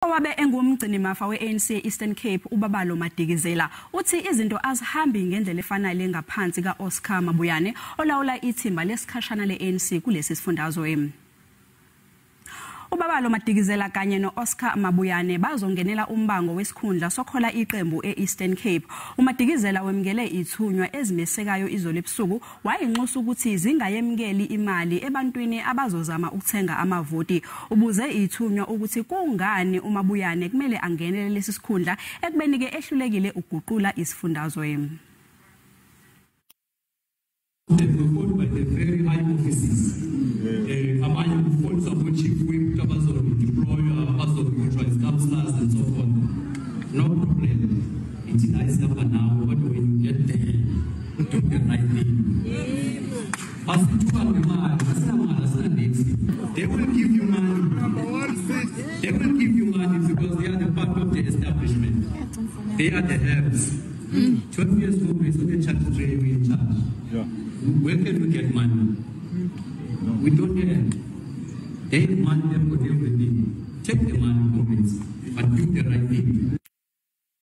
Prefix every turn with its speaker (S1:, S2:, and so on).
S1: Owabe engumgcinimafa we-ANC eEastern Cape uBabalo Madikizela uthi izinto azihambi ngendlela efanele ngaphansi ka-Oscar Mabuyane olawula ithimba lesikhashana le-ANC kulesisifundazwe. uBabalo Madikizela kanye no-Oscar Mabuyane bazongenela umbango wesikhundla sokhola iqembu eEastern Cape. uMadikizela wemukele ithunywa ezinesekayo izolo ebusuku wayinxusa ukuthi zingayemukeli imali ebantwini abazozama ukuthenga amavoti. Ubuze ithunywa ukuthi kungani uMabuyane kumele angenele lesi sikhundla ekubeni ke ehlulekile ukuguqula isifundazwe.
S2: No problem. It's nice now, but when you get there, do the right thing. They will give you money. They will give you money because they are the part of the establishment. They are the heads. 12 years old, we saw the church training in charge. Yeah. Where can we get money? No. We don't get. They want them for everything. Take the money from it, but do the right thing.